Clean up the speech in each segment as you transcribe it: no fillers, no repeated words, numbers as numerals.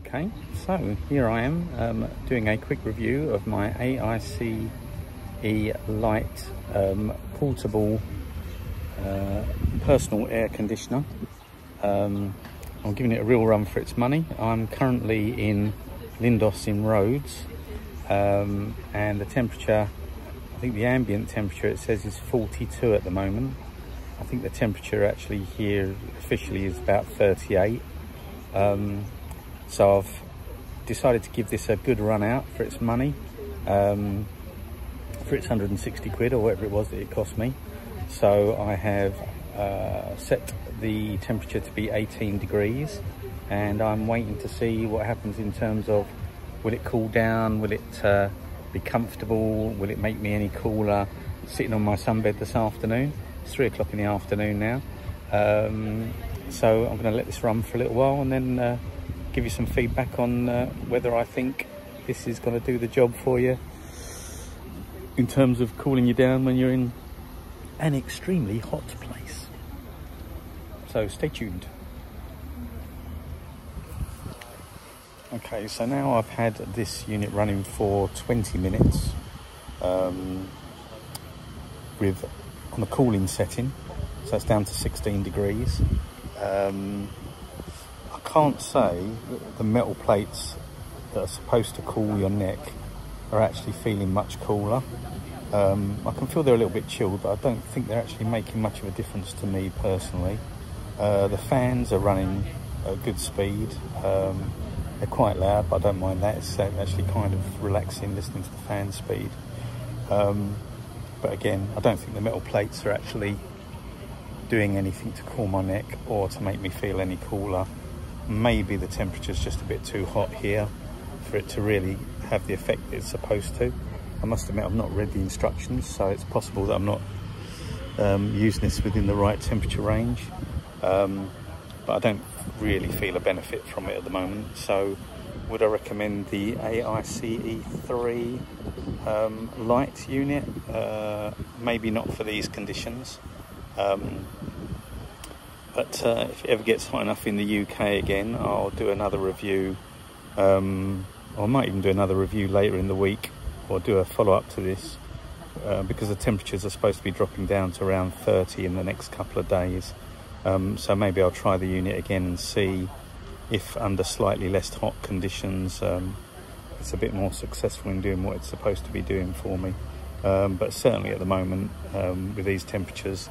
Okay, so here I am doing a quick review of my Aice Lite portable personal air conditioner. I'm giving it a real run for its money. I'm currently in Lindos in Rhodes, and the temperature, I think the ambient temperature it says is 42 at the moment. I think the temperature actually here officially is about 38. So I've decided to give this a good run out for its money, for its 160 quid or whatever it was that it cost me. So I have set the temperature to be 18 degrees, and I'm waiting to see what happens in terms of, will it cool down, will it be comfortable, will it make me any cooler sitting on my sunbed this afternoon. It's 3 o'clock in the afternoon now, so I'm going to let this run for a little while and then give you some feedback on whether I think this is going to do the job for you in terms of cooling you down when you're in an extremely hot place. So stay tuned. Okay, so now I've had this unit running for 20 minutes with on the cooling setting, so it's down to 16 degrees. I can't say that the metal plates that are supposed to cool your neck are actually feeling much cooler. I can feel they're a little bit chilled, but I don't think they're actually making much of a difference to me personally. The fans are running at good speed. They're quite loud, but I don't mind that. It's actually kind of relaxing listening to the fan speed. But again, I don't think the metal plates are actually doing anything to cool my neck or to make me feel any cooler. Maybe the temperature's just a bit too hot here for it to really have the effect it's supposed to. I must admit I've not read the instructions, so it's possible that I'm not using this within the right temperature range. But I don't really feel a benefit from it at the moment. So would I recommend the Aice E3 Lite unit? Maybe not for these conditions. But if it ever gets hot enough in the UK again, I'll do another review. Or I might even do another review later in the week, or do a follow-up to this, because the temperatures are supposed to be dropping down to around 30 in the next couple of days. So maybe I'll try the unit again and see if under slightly less hot conditions it's a bit more successful in doing what it's supposed to be doing for me. But certainly at the moment, with these temperatures,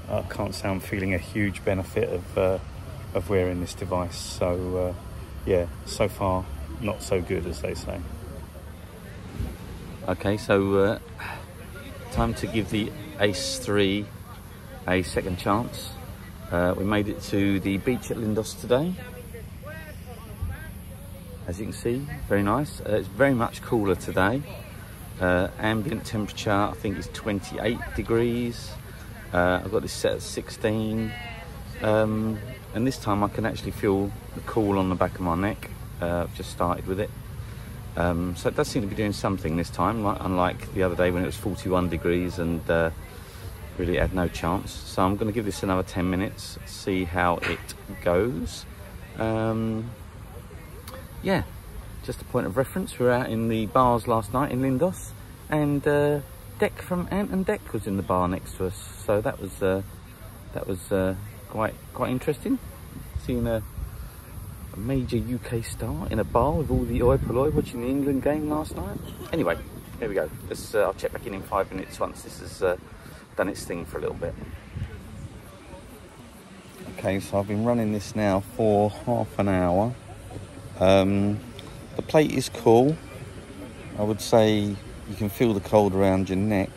I can't say I'm feeling a huge benefit of wearing this device. So yeah, so far not so good, as they say. Okay, so time to give the Aice 3 a second chance. We made it to the beach at Lindos today. As you can see, very nice. It's very much cooler today. Ambient temperature, I think, is 28 degrees. I've got this set at 16. And this time I can actually feel the cool on the back of my neck. I've just started with it. So it does seem to be doing something this time, unlike the other day when it was 41 degrees and really had no chance. So I'm going to give this another 10 minutes, see how it goes. Yeah, just a point of reference, we were out in the bars last night in Lindos, and Deck from Ant and Deck was in the bar next to us, so that was quite interesting, seeing a major UK star in a bar with all the oi polloi watching the England game last night. Anyway, here we go. I'll check back in 5 minutes once this has done its thing for a little bit. Okay, so I've been running this now for half an hour. The plate is cool. I would say you can feel the cold around your neck.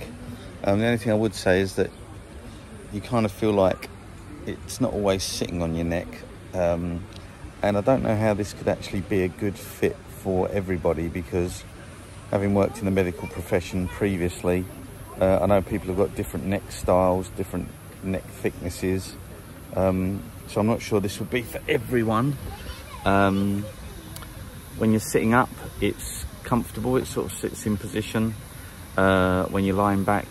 The only thing I would say is that you kind of feel like it's not always sitting on your neck. And I don't know how this could actually be a good fit for everybody, because having worked in the medical profession previously, I know people have got different neck styles, different neck thicknesses. So I'm not sure this would be for everyone. When you're sitting up, it's comfortable, it sort of sits in position. When you're lying back,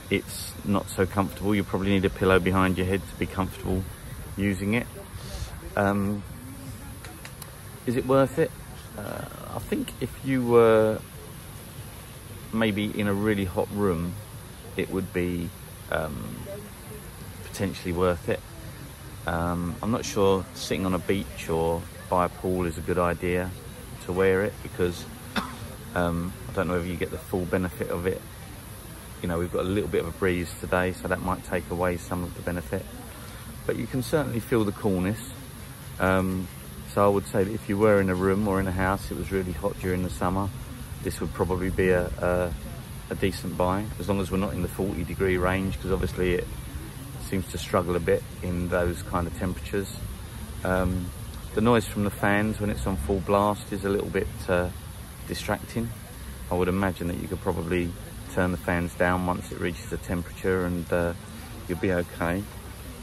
it's not so comfortable. You probably need a pillow behind your head to be comfortable using it. Is it worth it? I think if you were maybe in a really hot room, it would be potentially worth it. I'm not sure sitting on a beach or by a pool is a good idea to wear it, because I don't know whether you get the full benefit of it. You know, we've got a little bit of a breeze today, so that might take away some of the benefit, but you can certainly feel the coolness. So I would say that if you were in a room or in a house, it was really hot during the summer, this would probably be a decent buy, as long as we're not in the 40-degree range, because obviously it seems to struggle a bit in those kind of temperatures. The noise from the fans when it's on full blast is a little bit distracting. I would imagine that you could probably turn the fans down once it reaches a temperature and you'll be okay.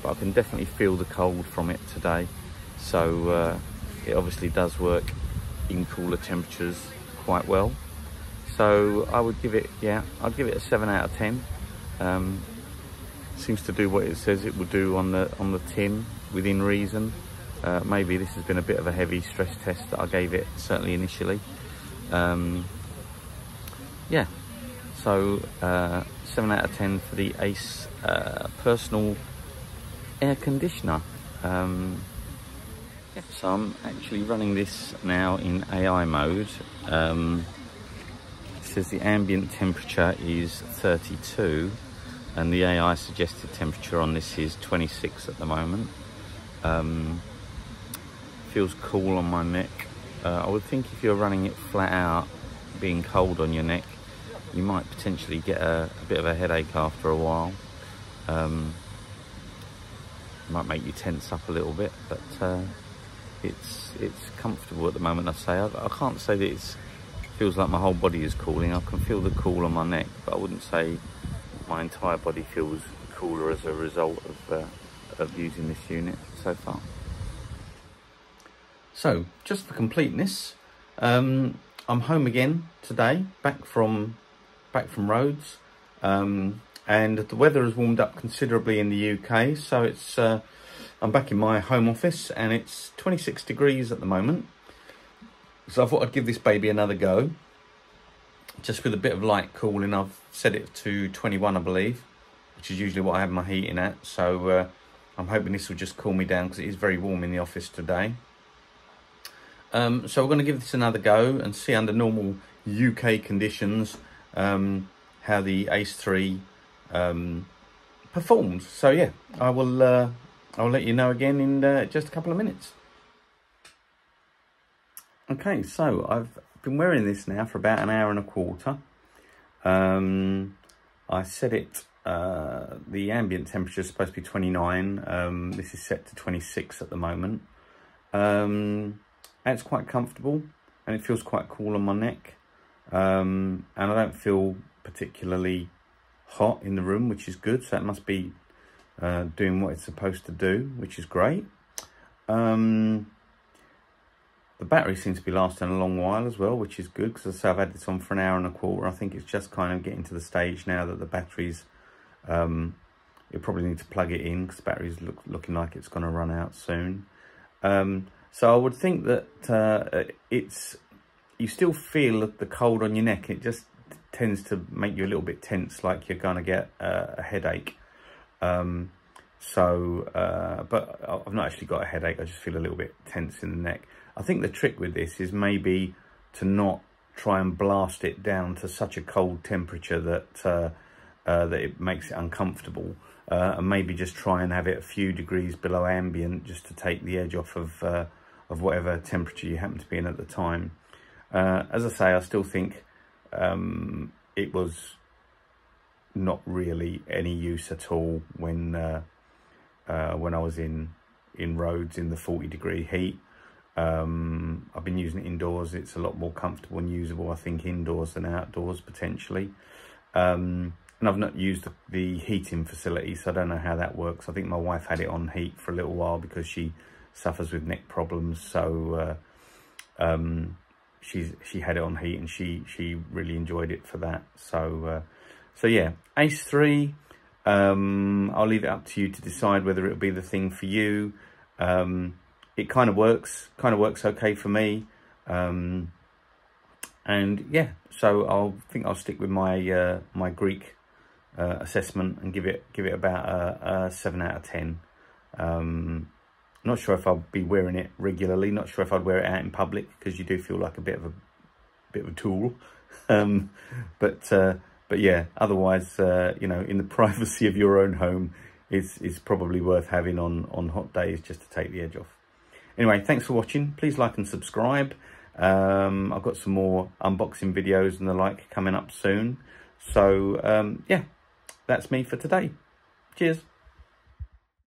But I can definitely feel the cold from it today. So it obviously does work in cooler temperatures quite well. So I would give it, yeah, I'd give it a 7 out of 10. Seems to do what it says it will do on the tin, within reason. Maybe this has been a bit of a heavy stress test that I gave it, certainly initially. Yeah, so 7 out of 10 for the Aice personal air conditioner. So I'm actually running this now in AI mode. It says the ambient temperature is 32 and the AI suggested temperature on this is 26 at the moment. Feels cool on my neck. I would think if you're running it flat out, being cold on your neck, you might potentially get a bit of a headache after a while. Might make you tense up a little bit, but it's comfortable at the moment. I say I can't say that it feels like my whole body is cooling. I can feel the cool on my neck, but I wouldn't say my entire body feels cooler as a result of using this unit so far. So just for completeness, I'm home again today, back from Rhodes, and the weather has warmed up considerably in the UK. So it's I'm back in my home office and it's 26 degrees at the moment. So I thought I'd give this baby another go, just with a bit of light cooling. I've set it to 21, I believe, which is usually what I have my heating at. So I'm hoping this will just cool me down, because it is very warm in the office today. So we're going to give this another go and see under normal UK conditions how the Aice 3 performs. So yeah, I'll let you know again in just a couple of minutes. Okay, so I've been wearing this now for about an hour and a quarter. I set it, the ambient temperature is supposed to be 29. This is set to 26 at the moment. And it's quite comfortable and it feels quite cool on my neck. And I don't feel particularly hot in the room, which is good. So it must be doing what it's supposed to do, which is great. The battery seems to be lasting a long while as well, which is good, because as I say, I've had this on for an hour and a quarter. I think it's just kind of getting to the stage now that the battery's, you probably need to plug it in, because the battery's looking like it's going to run out soon. So I would think that you still feel the cold on your neck. It just tends to make you a little bit tense, like you're going to get a headache. But I've not actually got a headache. I just feel a little bit tense in the neck. I think the trick with this is maybe to not try and blast it down to such a cold temperature that that it makes it uncomfortable, and maybe just try and have it a few degrees below ambient, just to take the edge off of whatever temperature you happen to be in at the time. As I say, I still think it was not really any use at all when I was in Rhodes in the 40-degree heat. I've been using it indoors. It's a lot more comfortable and usable, I think, indoors than outdoors potentially. And I've not used the heating facility, so I don't know how that works. I think my wife had it on heat for a little while because she suffers with neck problems. So she had it on heat and she really enjoyed it for that. So yeah, Aice 3. I'll leave it up to you to decide whether it'll be the thing for you. It kind of works okay for me. And yeah, so I'll stick with my my Greek assessment and give it about a 7 out of 10. Not sure if I'll be wearing it regularly. Not sure if I'd wear it out in public, because you do feel like a bit of a tool. But yeah, otherwise, you know, in the privacy of your own home, is probably worth having on hot days, just to take the edge off. Anyway, thanks for watching. Please like and subscribe. I've got some more unboxing videos and the like coming up soon. So yeah, that's me for today. Cheers.